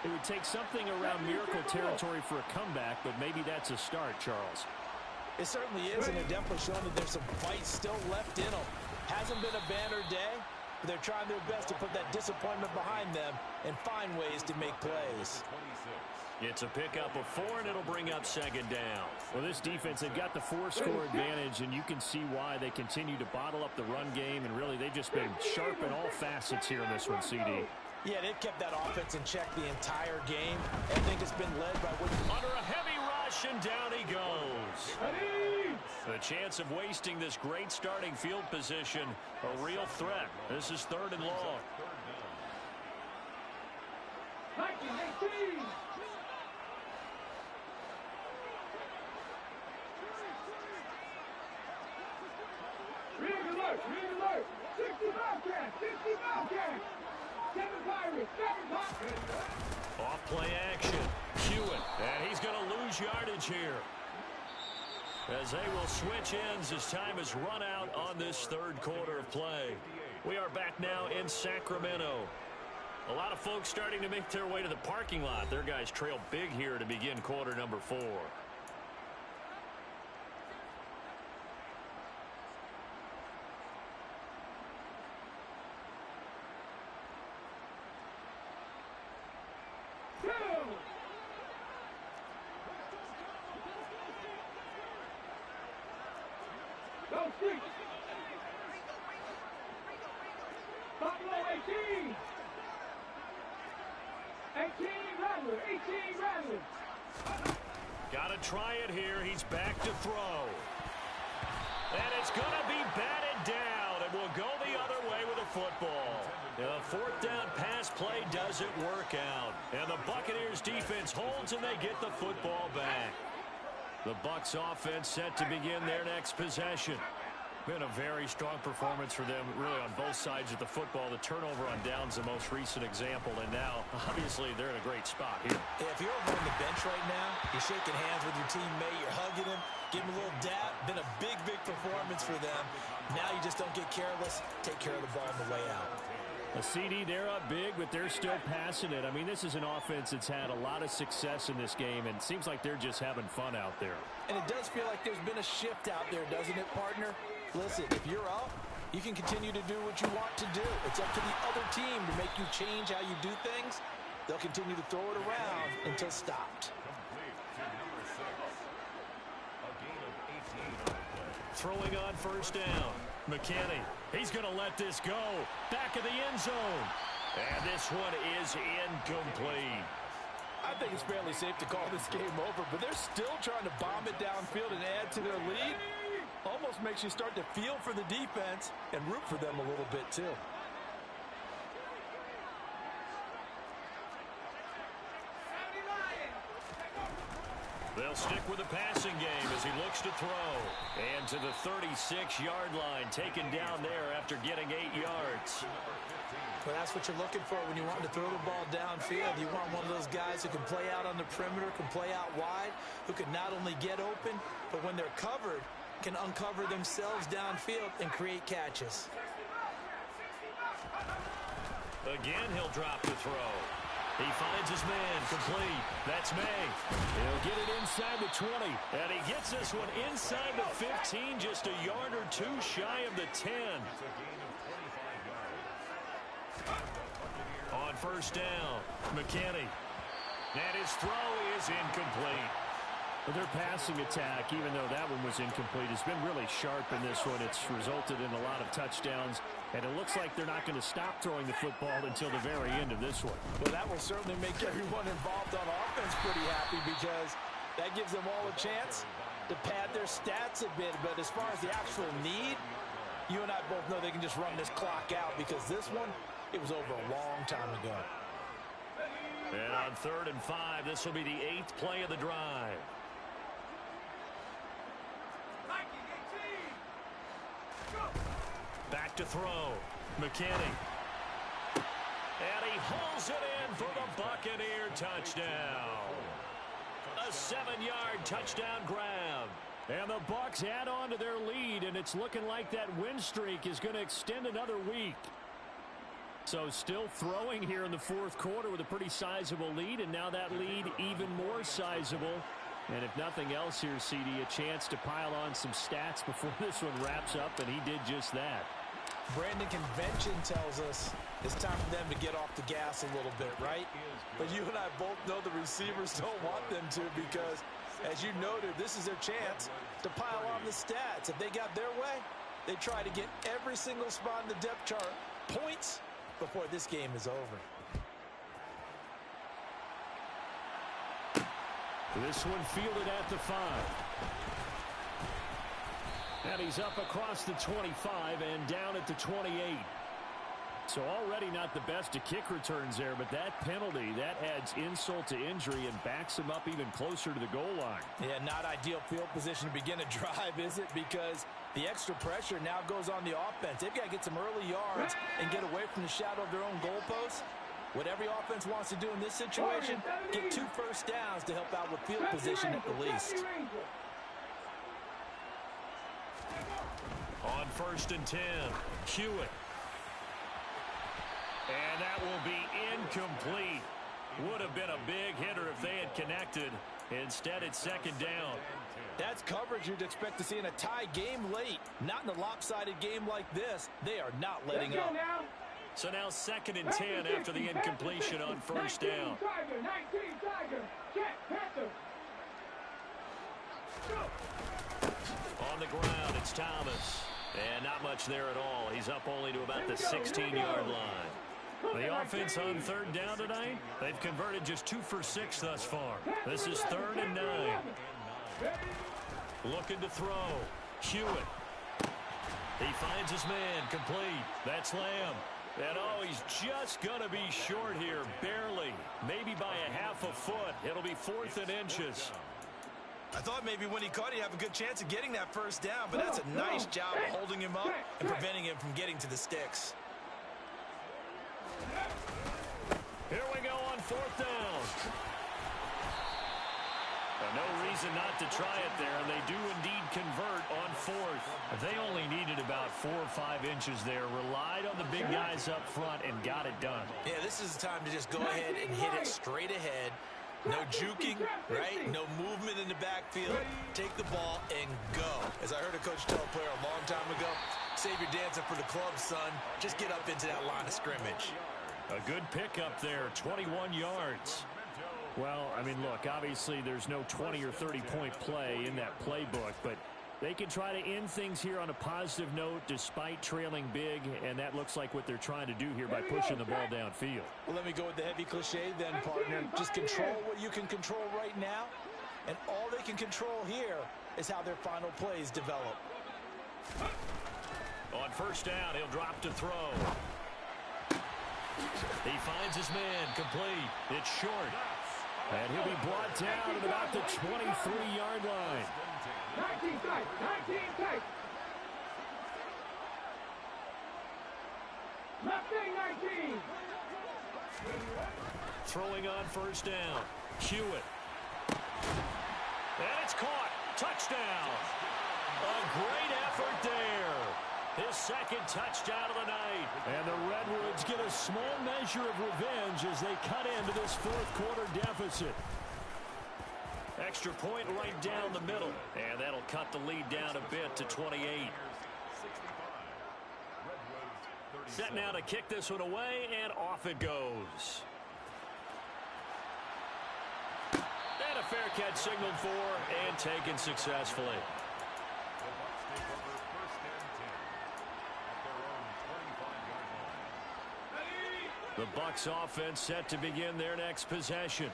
It would take something around miracle territory for a comeback, but maybe that's a start, Charles. It certainly is, and it definitely showing that there's some fight still left in them. Hasn't been a banner day, but they're trying their best to put that disappointment behind them and find ways to make plays. It's a pickup of 4, and it'll bring up 2nd down. Well, this defense, they've got the 4-score advantage, and you can see why they continue to bottle up the run game, and really they've just been sharp in all facets here in this one, CD. Yeah, they've kept that offense in check the entire game. I think it's been led by under a heavy rush, and down he goes. The chance of wasting this great starting field position, a real threat. This is 3rd and long. 19-18. Rig alert, 60 Bobcats, 60 Bobcats, 7 Pirates, 7 Pirates. Off play action, Hewitt, and he's going to lose yardage here. As they will switch ends as time is run out on this 3rd quarter of play. We are back now in Sacramento. A lot of folks starting to make their way to the parking lot. Their guys trail big here to begin quarter number 4. Go Street. Buffalo 18. 18 Rattler, 18 Rattler. Got to try it here. He's back to throw. And it's going to be batted down, and will go the other way with a football. The 4th down pass play doesn't work out. And the Buccaneers defense holds, and they get the football back. The Bucs offense set to begin their next possession. Been a very strong performance for them, really, on both sides of the football. The turnover on downs, the most recent example, and now, obviously, they're in a great spot here. If you're over on the bench right now, you're shaking hands with your teammate, you're hugging him, give him a little dap. Been a big, big performance for them. Now you just don't get careless. Take care of the ball on the way out. A CD, they're up big, but they're still passing it. I mean, this is an offense that's had a lot of success in this game, and it seems like they're just having fun out there. And it does feel like there's been a shift out there, doesn't it, partner? Listen, if you're up, you can continue to do what you want to do. It's up to the other team to make you change how you do things. They'll continue to throw it around until stopped. Throwing on first down. McKinney, he's going to let this go. Back of the end zone. And this one is incomplete. I think it's fairly safe to call this game over, but they're still trying to bomb it downfield and add to their lead. Almost makes you start to feel for the defense and root for them a little bit, too. They'll stick with the passing game as he looks to throw. And to the 36-yard line, taken down there after getting 8 yards. Well, that's what you're looking for when you want to throw the ball downfield. You want one of those guys who can play out on the perimeter, can play out wide, who can not only get open, but when they're covered, can uncover themselves downfield and create catches. Again, he'll drop the throw. He finds his man, complete. That's May. He'll get it inside the 20. And he gets this one inside the 15, just a yard or two shy of the 10. On first down, McKinney. And his throw is incomplete. Their passing attack, even though that one was incomplete, has been really sharp in this one. It's resulted in a lot of touchdowns, and it looks like they're not going to stop throwing the football until the very end of this one. Well, that will certainly make everyone involved on offense pretty happy because that gives them all a chance to pad their stats a bit. But as far as the actual need, you and I both know they can just run this clock out because this one, it was over a long time ago. And on 3rd and 5, this will be the 8th play of the drive. Back to throw. McKinney. And he hauls it in for the Buccaneer touchdown. A 7-yard touchdown grab. And the Bucs add on to their lead, and it's looking like that win streak is going to extend another week. So still throwing here in the 4th quarter with a pretty sizable lead, and now that lead even more sizable. And if nothing else here, CD, a chance to pile on some stats before this one wraps up, and he did just that. Brandon, convention tells us it's time for them to get off the gas a little bit, right? But you and I both know the receivers don't want them to because, as you noted, this is their chance to pile on the stats. If they got their way, they try to get every single spot in the depth chart points before this game is over. This one fielded at the 5. And he's up across the 25 and down at the 28. So already not the best of kick returns there, but that penalty, that adds insult to injury and backs him up even closer to the goal line. Yeah, not ideal field position to begin a drive, is it? Because the extra pressure now goes on the offense. They've got to get some early yards and get away from the shadow of their own goalposts. What every offense wants to do in this situation, get 2 first downs to help out with field position at the least. On 1st and 10, Hewitt. And that will be incomplete. Would have been a big hitter if they had connected. Instead, it's 2nd down. That's coverage you'd expect to see in a tie game late. Not in a lopsided game like this. They are not letting up. So now 2nd and 10 after the incompletion on 1st down. On the ground, it's Thomas. And not much there at all. He's up only to about the 16-yard line. The offense on 3rd down tonight, they've converted just 2 for 6 thus far. This is 3rd and 9. Looking to throw. Hewitt. He finds his man, complete. That's Lamb. And oh, he's just going to be short here, barely. Maybe by a half a foot. It'll be 4th and inches. I thought maybe when he caught it, he'd have a good chance of getting that first down, but that's a nice job holding him up and preventing him from getting to the sticks. Here we go on 4th down. No reason not to try it there, and they do indeed convert on 4th. They only needed about 4 or 5 inches there, relied on the big guys up front, and got it done. Yeah, this is the time to just go ahead and hit it straight ahead. No juking, right? No movement in the backfield. Take the ball and go. As I heard a coach tell a player a long time ago, save your dancing for the club, son. Just get up into that line of scrimmage. A good pickup there, 21 yards. Well, I mean, look, obviously there's no 20 or 30-point play in that playbook, but they can try to end things here on a positive note despite trailing big, and that looks like what they're trying to do here by pushing the ball downfield. Well, let me go with the heavy cliche then, partner. Just control what you can control right now, and all they can control here is how their final plays develop. On 1st down, he'll drop to throw. He finds his man, complete. It's short. And he'll be brought down at about the 23-yard line. 19 tight, 19 tight. Mustang 19. Throwing on 1st down. Hewitt. And it's caught. Touchdown. A great effort there. His 2nd touchdown of the night. And the Redwoods get a small measure of revenge as they cut into this 4th quarter deficit. Extra point right down the middle. And that'll cut the lead down a bit to 28. Set now to kick this one away, and off it goes. And a fair catch signaled for and taken successfully. The Bucs offense set to begin their next possession.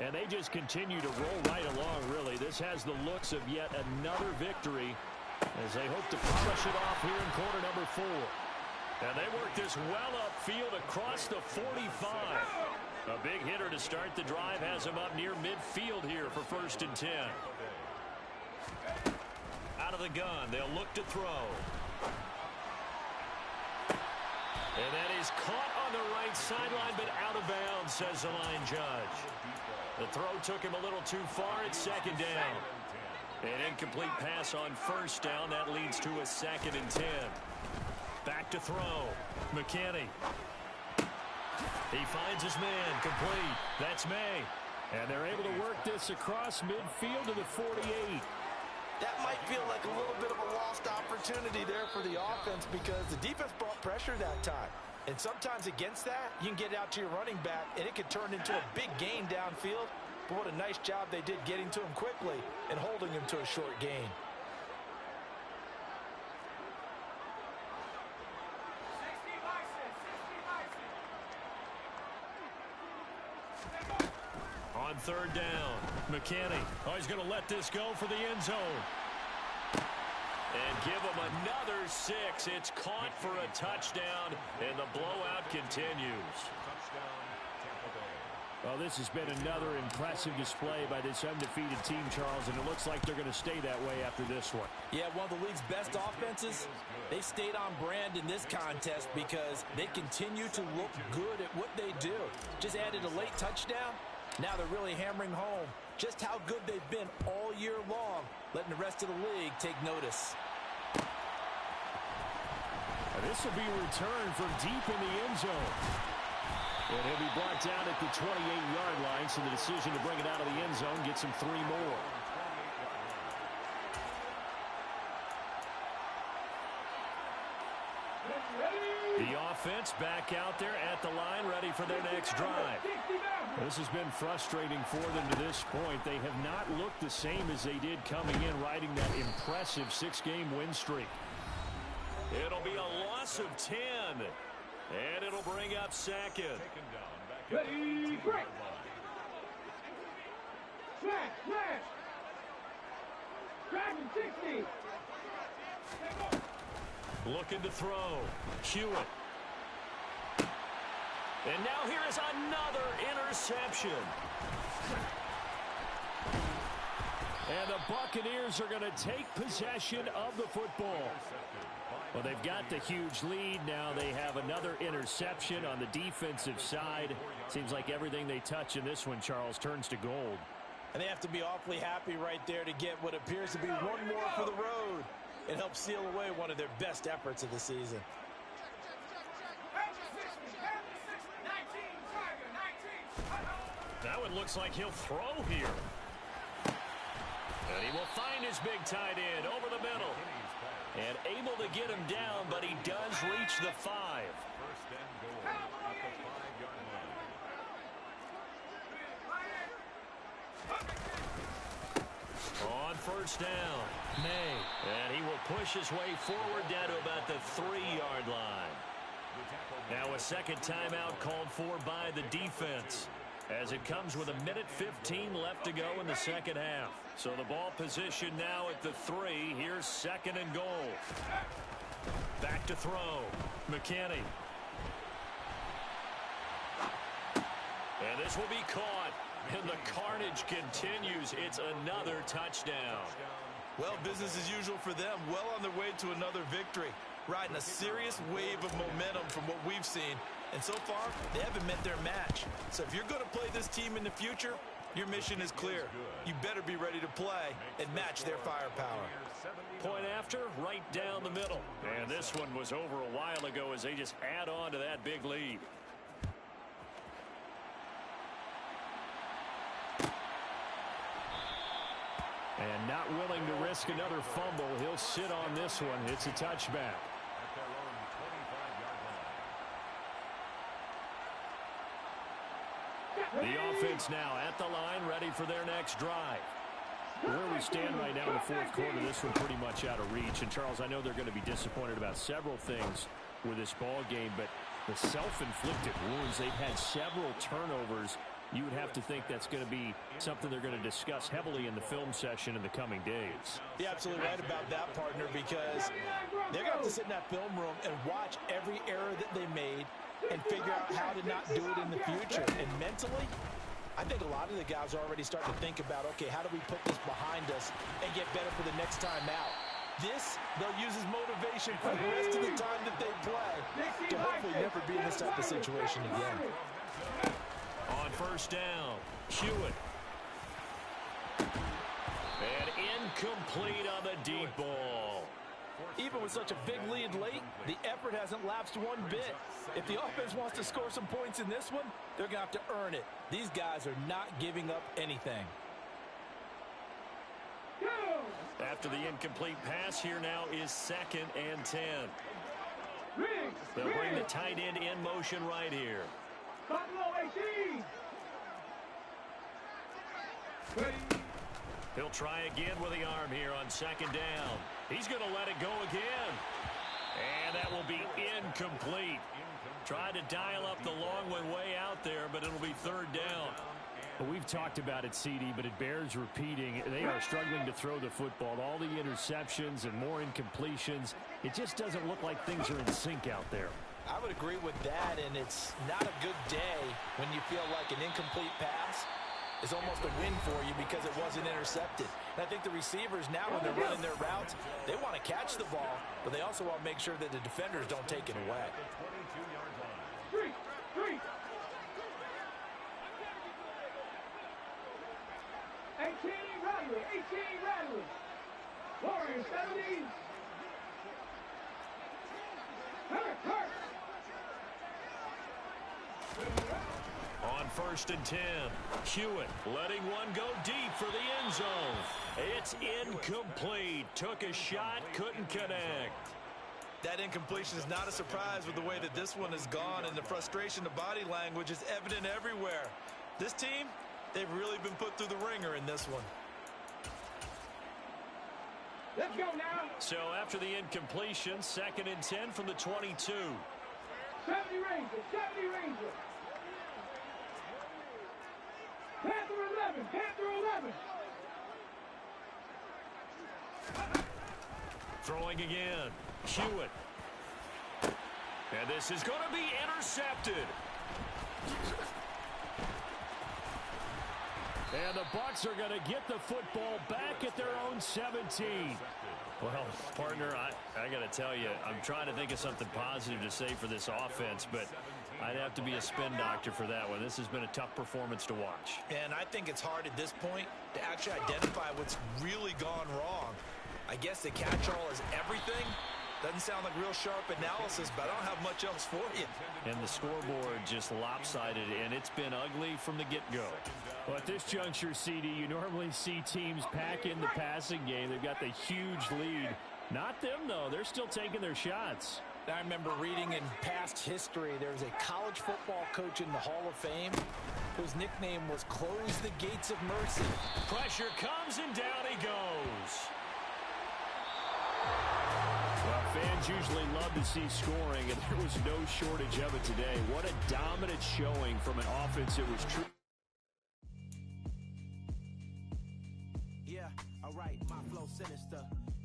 And they just continue to roll right along, really. This has the looks of yet another victory as they hope to polish it off here in quarter number 4. And they work this well upfield across the 45. A big hitter to start the drive has him up near midfield here for 1st and 10. Out of the gun, they'll look to throw. And that is caught on the right sideline, but out of bounds, says the line judge. The throw took him a little too far. It's 2nd down. An incomplete pass on 1st down. That leads to a 2nd and 10. Back to throw. McKinney. He finds his man. Complete. That's May. And they're able to work this across midfield to the 48. That might feel like a little bit of a lost opportunity there for the offense because the defense brought pressure that time. And sometimes against that, you can get it out to your running back, and it could turn into a big gain downfield. But what a nice job they did getting to him quickly and holding him to a short gain. On 3rd down, McKinney. Oh, he's going to let this go for the end zone. And give him another 6. It's caught for a touchdown, and the blowout continues. Well, this has been another impressive display by this undefeated team, Charles, and it looks like they're going to stay that way after this one. Yeah, one of the league's best offenses. They stayed on brand in this contest because they continue to look good at what they do. Just added a late touchdown. Now they're really hammering home just how good they've been all year long, letting the rest of the league take notice. This will be returned from deep in the end zone. And he'll be brought down at the 28-yard line, so the decision to bring it out of the end zone gets him 3 more. The offense back out there at the line, ready for their next drive. This has been frustrating for them to this point. They have not looked the same as they did coming in, riding that impressive 6-game win streak. It'll be a loss of 10. And it'll bring up 2nd. Ready, break. Smash, smash. Dragon 60. Looking to throw. Hewitt. And now here is another interception. And the Buccaneers are going to take possession of the football. Well, they've got the huge lead. Now they have another interception on the defensive side. Seems like everything they touch in this one, Charles, turns to gold. And they have to be awfully happy right there to get what appears to be one more for the road. It helps seal away one of their best efforts of the season. Now it looks like he'll throw here. And he will find his big tight end over the middle. And able to get him down, but he does reach the 5. First and goal at the 5-yard line. On first down, May. And he will push his way forward down to about the 3-yard line. Now a second timeout called for by the defense, as it comes with 1:15 left to go in the second half. So the ball position now at the 3. Here's second and goal. Back to throw. McKinney. And this will be caught. And the carnage continues. It's another touchdown. Well, business as usual for them. Well on their way to another victory. Riding a serious wave of momentum from what we've seen. And so far, they haven't met their match. So if you're going to play this team in the future, your mission is clear. You better be ready to play and match their firepower. Point after, right down the middle. And this one was over a while ago as they just add on to that big lead. And not willing to risk another fumble. He'll sit on this one. It's a touchback. At their own 25-yard line. The offense now at the line, ready for their next drive. Where we stand right now in the fourth quarter, this one pretty much out of reach. And, Charles, I know they're going to be disappointed about several things with this ball game, but the self-inflicted wounds, they've had several turnovers. You would have to think that's going to be something they're going to discuss heavily in the film session in the coming days. You're absolutely right about that, partner, because they're going to have to sit in that film room and watch every error that they made and figure out how to not do it in the future. And mentally, I think a lot of the guys are already starting to think about, okay, how do we put this behind us and get better for the next time out? This, they'll use as motivation for the rest of the time that they play to hopefully never be in this type of situation again. On first down, Hewitt. And incomplete on the deep ball. Even with such a big lead late, the effort hasn't lapsed one bit. If the offense wants to score some points in this one, they're going to have to earn it. These guys are not giving up anything. After the incomplete pass, here now is 2nd and 10. They'll bring the tight end in motion right here. He'll try again with the arm here on 2nd down. He's going to let it go again. And that will be incomplete. Tried to dial up the long one way out there, but it'll be 3rd down. Well, we've talked about it, CD, but it bears repeating. They are struggling to throw the football. All the interceptions and more incompletions. It just doesn't look like things are in sync out there. I would agree with that, and it's not a good day when you feel like an incomplete pass is almost a win for you because it wasn't intercepted. And I think the receivers now, when they're running their routes, they want to catch the ball, but they also want to make sure that the defenders don't take it away. 3. 18 Rattler. Warriors 70. Hurt. On 1st and 10, Hewitt letting one go deep for the end zone. It's incomplete. Took a shot, couldn't connect. That incompletion is not a surprise with the way that this one has gone, and the frustration, the body language is evident everywhere. This team, they've really been put through the ringer in this one. Let's go now. So after the incompletion, 2nd and 10 from the 22. 70 Rangers. Panther 11. Throwing again. Hewitt. And this is going to be intercepted. And the Bucs are going to get the football back at their own 17. Well, partner, I got to tell you, I'm trying to think of something positive to say for this offense, but I'd have to be a spin doctor for that one. This has been a tough performance to watch. And I think it's hard at this point to actually identify what's really gone wrong. I guess the catch-all is everything. Doesn't sound like real sharp analysis, but I don't have much else for you. And the scoreboard just lopsided, and it's been ugly from the get-go. Well, at this juncture, CD, you normally see teams pack in the passing game. They've got the huge lead. Not them, though. They're still taking their shots. I remember reading in past history, there was a college football coach in the Hall of Fame whose nickname was Close the Gates of Mercy. Pressure comes, and down he goes. Well, fans usually love to see scoring, and there was no shortage of it today. What a dominant showing from an offense that was true. Yeah, all right, my flow said